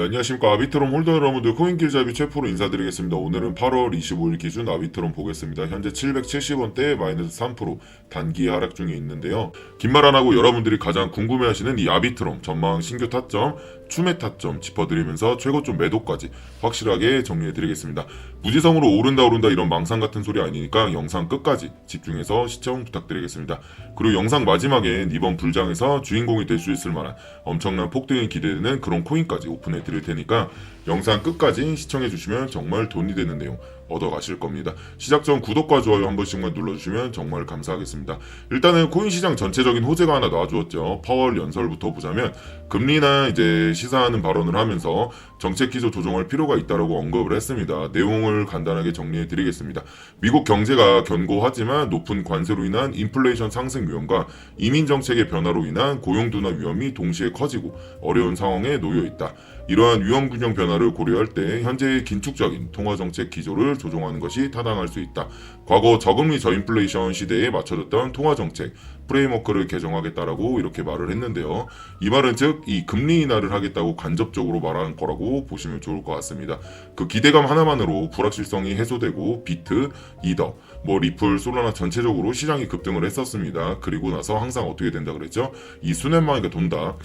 안녕하십니까. 아비트럼 홀더 여러분들, 코인길잡이 최프로 인사드리겠습니다. 오늘은 8월 25일 기준 아비트럼 보겠습니다. 현재 770원대 마이너스 3% 단기 하락 중에 있는데요. 긴 말 안 하고 여러분들이 가장 궁금해하시는 이 아비트럼 전망 신규 타점, 추매 타점 짚어드리면서 최고점 매도까지 확실하게 정리해드리겠습니다. 무지성으로 오른다 이런 망상 같은 소리 아니니까 영상 끝까지 집중해서 시청 부탁드리겠습니다. 그리고 영상 마지막엔 이번 불장에서 주인공이 될 수 있을 만한 엄청난 폭등이 기대되는 그런 코인까지 오픈해 드릴 테니까 영상 끝까지 시청해 주시면 정말 돈이 되는 내용 얻어가실 겁니다. 시작 전 구독과 좋아요 한 번씩만 눌러주시면 정말 감사하겠습니다. 일단은 코인 시장 전체적인 호재가 하나 나와주었죠. 파월 연설부터 보자면 금리나 이제 시사하는 발언을 하면서 정책 기조 조정할 필요가 있다라고 언급을 했습니다. 내용을 간단하게 정리해 드리겠습니다. 미국 경제가 견고하지만 높은 관세로 인한 인플레이션 상승 위험과 이민 정책의 변화로 인한 고용 둔화 위험이 동시에 커지고 어려운 상황에 놓여 있다. 이러한 위험 균형 변화를 고려할 때 현재의 긴축적인 통화정책 기조를 조정하는 것이 타당할 수 있다. 과거 저금리 저인플레이션 시대에 맞춰졌던 통화정책 프레임워크를 개정하겠다라고 이렇게 말을 했는데요. 이 말은 즉 이 금리 인하를 하겠다고 간접적으로 말한 거라고 보시면 좋을 것 같습니다. 그 기대감 하나만으로 불확실성이 해소되고 비트, 이더, 리플, 솔라나 전체적으로 시장이 급등을 했었습니다. 그리고 나서 항상 어떻게 된다 그랬죠? 이 수년만에 돈다.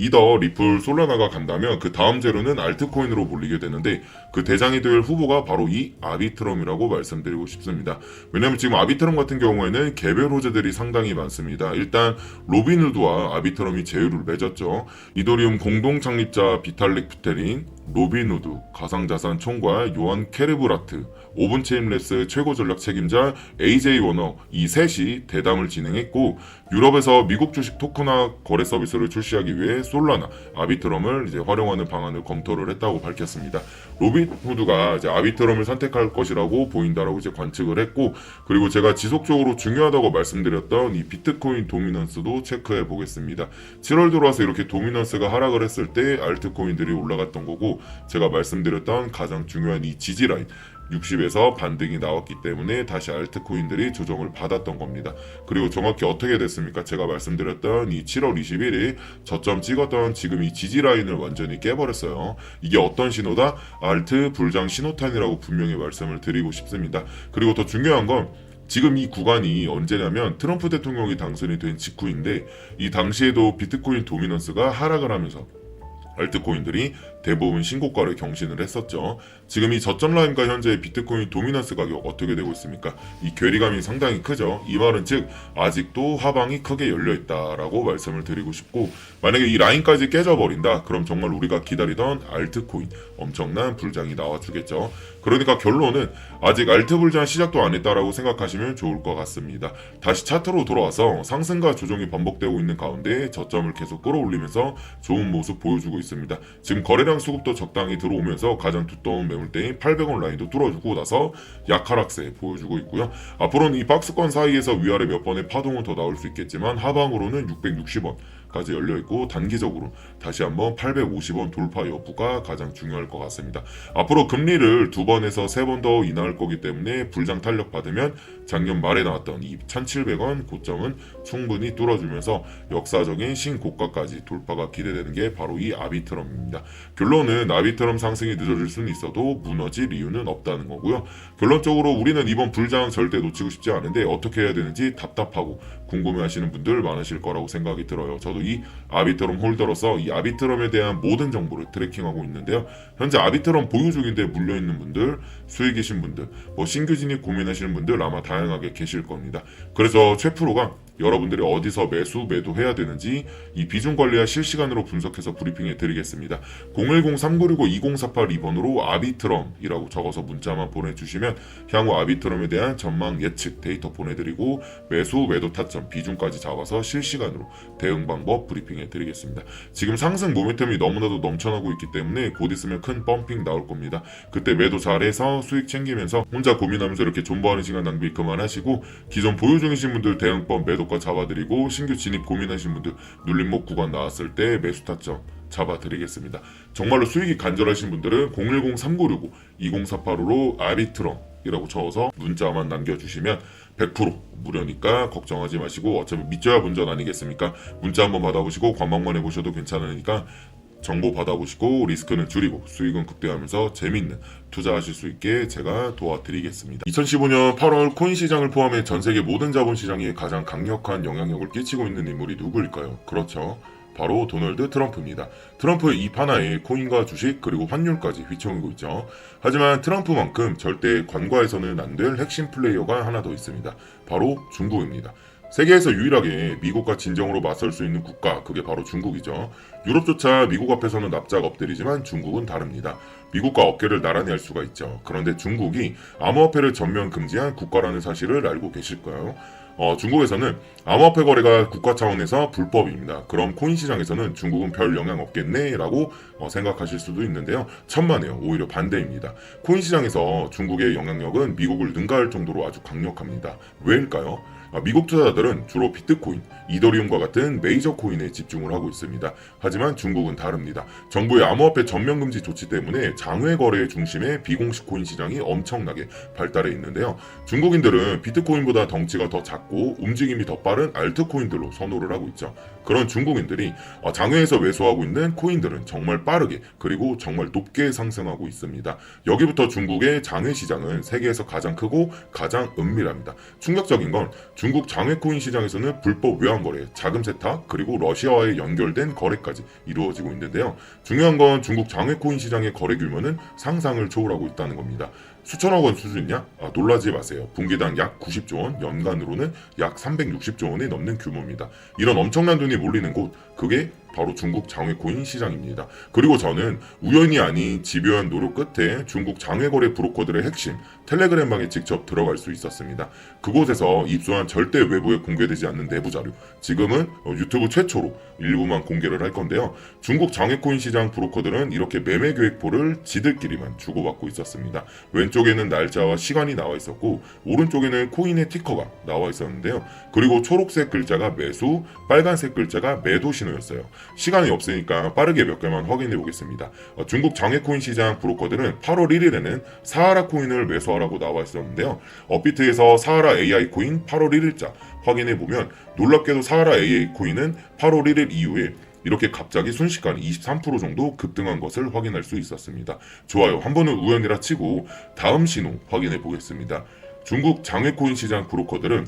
이더, 리플, 솔라나가 간다면 그 다음 재료는 알트코인으로 몰리게 되는데 그 대장이 될 후보가 바로 이 아비트럼이라고 말씀드리고 싶습니다. 왜냐면 지금 아비트럼 같은 경우에는 개별 호재들이 상당히 많습니다. 일단 로빈후드와 아비트럼이 제휴를 맺었죠. 이더리움 공동 창립자 비탈릭 부테린, 로빈후드 가상자산 총괄 요한 케르브라트, 오븐체인랩스 최고 전략 책임자 AJ 워너 이 셋이 대담을 진행했고 유럽에서 미국 주식 토큰화 거래 서비스를 출시하기 위해 솔라나, 아비트럼을 이제 활용하는 방안을 검토를 했다고 밝혔습니다. 로빈후드가 이제 아비트럼을 선택할 것이라고 보인다라고 이제 관측을 했고 그리고 제가 지속적으로 중요하다고 말씀드렸던 이 비트코인 도미넌스도 체크해 보겠습니다. 7월 들어와서 이렇게 도미넌스가 하락을 했을 때 알트코인들이 올라갔던 거고 제가 말씀드렸던 가장 중요한 이 지지라인 60에서 반등이 나왔기 때문에 다시 알트코인들이 조정을 받았던 겁니다. 그리고 정확히 어떻게 됐습니까? 제가 말씀드렸던 이 7월 21일 저점 찍었던 지금 이 지지라인을 완전히 깨버렸어요. 이게 어떤 신호다? 알트 불장 신호탄이라고 분명히 말씀을 드리고 싶습니다. 그리고 더 중요한 건 지금 이 구간이 언제냐면 트럼프 대통령이 당선이 된 직후인데 이 당시에도 비트코인 도미넌스가 하락을 하면서 알트코인들이 대부분 신고가를 경신을 했었죠. 지금 이 저점 라인과 현재 비트코인 도미넌스 가격 어떻게 되고 있습니까? 이 괴리감이 상당히 크죠. 이 말은 즉 아직도 하방이 크게 열려 있다라고 말씀을 드리고 싶고 만약에 이 라인까지 깨져버린다 그럼 정말 우리가 기다리던 알트코인 엄청난 불장이 나와주겠죠. 그러니까 결론은 아직 알트 불장 시작도 안 했다라고 생각하시면 좋을 것 같습니다. 다시 차트로 돌아와서 상승과 조정이 반복되고 있는 가운데 저점을 계속 끌어올리면서 좋은 모습 보여주고 있습니다. 지금 거래량 수급도 적당히 들어오면서 가장 두꺼운 매물대인 800원 라인도 뚫어주고 나서 약하락세 보여주고 있고요. 앞으로는 이 박스권 사이에서 위아래 몇 번의 파동은 더 나올 수 있겠지만 하방으로는 660원 까지 열려있고 단기적으로 다시 한번 850원 돌파 여부가 가장 중요할 것 같습니다. 앞으로 금리를 2번에서 3번 더 인하할 거기 때문에 불장 탄력 받으면 작년 말에 나왔던 이 1700원 고점은 충분히 뚫어주면서 역사적인 신고가까지 돌파가 기대되는 게 바로 이 아비트럼입니다. 결론은 아비트럼 상승이 늦어질 수는 있어도 무너질 이유는 없다는 거고요. 결론적으로 우리는 이번 불장 절대 놓치고 싶지 않은데 어떻게 해야 되는지 답답하고 궁금해하시는 분들 많으실 거라고 생각이 들어요. 저도 이 아비트럼 홀더로서 이 아비트럼에 대한 모든 정보를 트래킹하고 있는데요. 현재 아비트럼 보유 중인데 물려있는 분들, 수익이신 분들, 신규 진입 고민하시는 분들 아마 다양하게 계실 겁니다. 그래서 최프로가 여러분들이 어디서 매수, 매도해야 되는지 이 비중 관리와 실시간으로 분석해서 브리핑해 드리겠습니다. 010-396-2048 아비트럼이라고 적어서 문자만 보내주시면 향후 아비트럼에 대한 전망 예측 데이터 보내드리고 매수, 매도 타점, 비중까지 잡아서 실시간으로 대응 방법 브리핑해 드리겠습니다. 지금 상승 모멘텀이 너무나도 넘쳐나고 있기 때문에 곧 있으면 큰 펌핑 나올 겁니다. 그때 매도 잘해서 수익 챙기면서 혼자 고민하면서 이렇게 존버하는 시간 낭비 그만하시고 기존 보유 중이신 분들 대응법 매도 잡아드리고 신규 진입 고민하신 분들 눌림목 구간 나왔을 때 매수 타점 잡아드리겠습니다. 정말로 수익이 간절하신 분들은 010-3999-2048로 아비트럼이라고 적어서 문자만 남겨주시면 100% 무료니까 걱정하지 마시고 어차피 믿져야 본전 아니겠습니까? 문자 한번 받아보시고 관망만 해보셔도 괜찮으니까 정보 받아보시고 리스크는 줄이고 수익은 극대화하면서 재밌는 투자하실 수 있게 제가 도와드리겠습니다. 2015년 8월 코인 시장을 포함해 전 세계 모든 자본 시장에 가장 강력한 영향력을 끼치고 있는 인물이 누구일까요? 그렇죠. 바로 도널드 트럼프입니다. 트럼프의 입 하나에 코인과 주식 그리고 환율까지 휘청이고 있죠. 하지만 트럼프만큼 절대 관과해서는 안 될 핵심 플레이어가 하나 더 있습니다. 바로 중국입니다. 세계에서 유일하게 미국과 진정으로 맞설 수 있는 국가, 그게 바로 중국이죠. 유럽조차 미국 앞에서는 납작 엎드리지만 중국은 다릅니다. 미국과 어깨를 나란히 할 수가 있죠. 그런데 중국이 암호화폐를 전면 금지한 국가라는 사실을 알고 계실까요? 중국에서는 암호화폐 거래가 국가 차원에서 불법입니다. 그럼 코인 시장에서는 중국은 별 영향 없겠네 라고 생각하실 수도 있는데요. 천만에요. 오히려 반대입니다. 코인 시장에서 중국의 영향력은 미국을 능가할 정도로 아주 강력합니다. 왜일까요? 미국 투자자들은 주로 비트코인, 이더리움과 같은 메이저 코인에 집중을 하고 있습니다. 하지만 중국은 다릅니다. 정부의 암호화폐 전면 금지 조치 때문에 장외 거래 중심의 비공식 코인 시장이 엄청나게 발달해 있는데요. 중국인들은 비트코인보다 덩치가 더 작고 움직임이 더 빠른 알트코인들로 선호를 하고 있죠. 그런 중국인들이 장외에서 매수하고 있는 코인들은 정말 빠르게 그리고 정말 높게 상승하고 있습니다. 여기부터 중국의 장외 시장은 세계에서 가장 크고 가장 은밀합니다. 충격적인 건 중국 장외 코인 시장에서는 불법 외환 거래, 자금 세탁, 그리고 러시아와의 연결된 거래까지 이루어지고 있는데요. 중요한 건 중국 장외 코인 시장의 거래 규모는 상상을 초월하고 있다는 겁니다. 수천억 원 수준이냐? 놀라지 마세요. 분기당 약 90조 원, 연간으로는 약 360조 원이 넘는 규모입니다. 이런 엄청난 돈이 몰리는 곳, 그게 바로 중국 장외 코인 시장입니다. 그리고 저는 우연이 아닌 집요한 노력 끝에 중국 장외 거래 브로커들의 핵심 텔레그램방에 직접 들어갈 수 있었습니다. 그곳에서 입수한 절대 외부에 공개되지 않는 내부 자료, 지금은 유튜브 최초로 일부만 공개를 할 건데요. 중국 장외 코인 시장 브로커들은 이렇게 매매 계획표를 지들끼리만 주고받고 있었습니다. 왼쪽에는 날짜와 시간이 나와 있었고 오른쪽에는 코인의 티커가 나와 있었는데요. 그리고 초록색 글자가 매수, 빨간색 글자가 매도 신호였어요. 시간이 없으니까 빠르게 몇 개만 확인해 보겠습니다. 중국 장외 코인 시장 브로커들은 8월 1일에는 사하라 코인을 매수하라고 나와 있었는데요. 업비트에서 사하라 AI 코인 8월 1일자 확인해 보면 놀랍게도 사하라 AI 코인은 8월 1일 이후에 이렇게 갑자기 순식간에 23% 정도 급등한 것을 확인할 수 있었습니다. 좋아요. 한 번은 우연이라 치고 다음 신호 확인해 보겠습니다. 중국 장외 코인 시장 브로커들은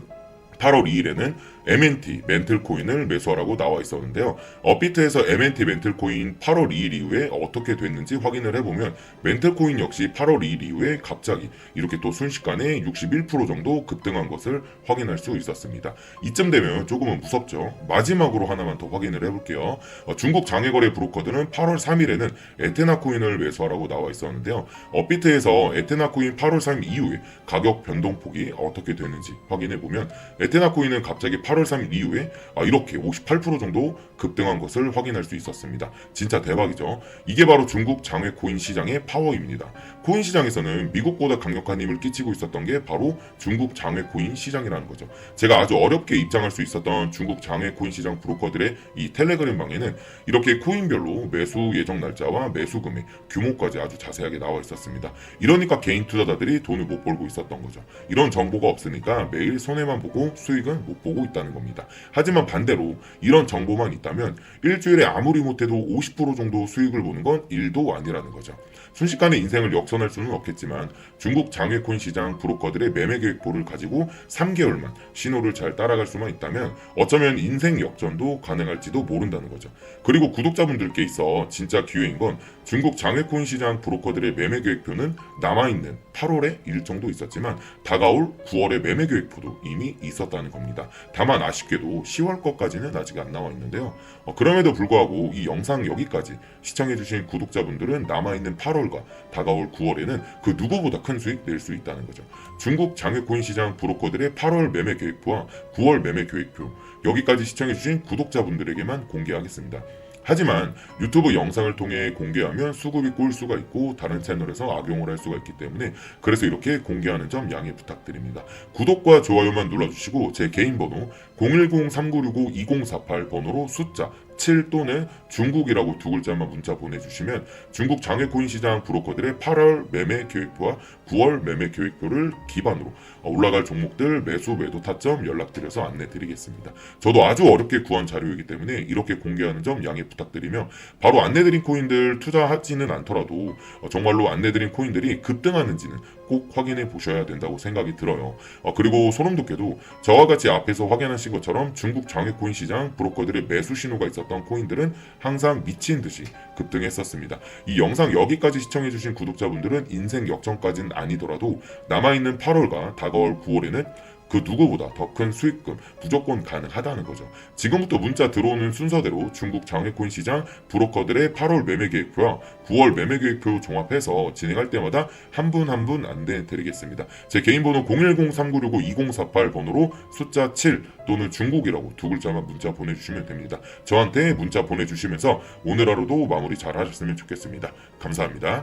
8월 2일에는 MNT 멘틀 코인을 매수하라고 나와 있었는데요. 업비트에서 MNT 멘틀 코인 8월 2일 이후에 어떻게 됐는지 확인을 해보면 멘틀 코인 역시 8월 2일 이후에 갑자기 이렇게 또 순식간에 61% 정도 급등한 것을 확인할 수 있었습니다. 이쯤 되면 조금은 무섭죠. 마지막으로 하나만 더 확인을 해볼게요. 중국 장외거래 브로커들은 8월 3일에는 에테나 코인을 매수하라고 나와 있었는데요. 업비트에서 에테나 코인 8월 3일 이후에 가격 변동폭이 어떻게 되는지 확인해보면 에테나 코인은 갑자기 8월 3일 이후에 이렇게 58% 정도 급등한 것을 확인할 수 있었습니다. 진짜 대박이죠. 이게 바로 중국 장외 코인 시장의 파워입니다. 코인 시장에서는 미국보다 강력한 힘을 끼치고 있었던 게 바로 중국 장외 코인 시장이라는 거죠. 제가 아주 어렵게 입장할 수 있었던 중국 장외 코인 시장 브로커들의 이 텔레그램 방에는 이렇게 코인별로 매수 예정 날짜와 매수 금액, 규모까지 아주 자세하게 나와 있었습니다. 이러니까 개인 투자자들이 돈을 못 벌고 있었던 거죠. 이런 정보가 없으니까 매일 손해만 보고 수익은 못 보고 있다는 겁니다. 하지만 반대로 이런 정보만 있다면 일주일에 아무리 못해도 50% 정도 수익을 보는 건 일도 아니라는 거죠. 순식간에 인생을 역전할 수는 없겠지만 중국 장외코인 시장 브로커들의 매매 계획표를 가지고 3개월만 신호를 잘 따라갈 수만 있다면 어쩌면 인생 역전도 가능할지도 모른다는 거죠. 그리고 구독자분들께 있어 진짜 기회인 건 중국 장외코인 시장 브로커들의 매매 계획표는 남아있는 8월에 일정도 있었지만 다가올 9월의 매매 계획표도 이미 있었다는 겁니다. 다만 아쉽게도 10월 것까지는 아직 안 나와 있는데요. 그럼에도 불구하고 이 영상 여기까지 시청해주신 구독자분들은 남아있는 8월과 다가올 9월에는 그 누구보다 큰 수익 낼 수 있다는 거죠. 중국 장외코인 시장 브로커들의 8월 매매 계획표와 9월 매매 계획표 여기까지 시청해주신 구독자분들에게만 공개하겠습니다. 하지만 유튜브 영상을 통해 공개하면 수급이 꼴 수가 있고 다른 채널에서 악용을 할 수가 있기 때문에 그래서 이렇게 공개하는 점 양해 부탁드립니다. 구독과 좋아요만 눌러주시고 제 개인 번호 010-3965-2048 번호로 숫자 7 또는 중국이라고 두 글자만 문자 보내주시면 중국 장외코인 시장 브로커들의 8월 매매 계획표와 9월 매매 계획표를 기반으로 올라갈 종목들 매수 매도 타점 연락드려서 안내드리겠습니다. 저도 아주 어렵게 구한 자료이기 때문에 이렇게 공개하는 점 양해 부탁드리며 바로 안내드린 코인들 투자하지는 않더라도 정말로 안내드린 코인들이 급등하는지는 꼭 확인해 보셔야 된다고 생각이 들어요. 그리고 소름 돋게도 저와 같이 앞에서 확인하신 것처럼 중국 장외코인 시장 브로커들의 매수 신호가 있었던 코인들은 항상 미친 듯이 급등했었습니다. 이 영상 여기까지 시청해주신 구독자분들은 인생 역전까지는 아니더라도 남아있는 8월과 다가올 9월에는 그 누구보다 더 큰 수익금 무조건 가능하다는 거죠. 지금부터 문자 들어오는 순서대로 중국 장외코인 시장 브로커들의 8월 매매 계획표와 9월 매매 계획표 종합해서 진행할 때마다 한 분 한 분 안내 드리겠습니다. 제 개인 번호 010-3965-2048 번호로 숫자 7 또는 중국이라고 두 글자만 문자 보내주시면 됩니다. 저한테 문자 보내주시면서 오늘 하루도 마무리 잘 하셨으면 좋겠습니다. 감사합니다.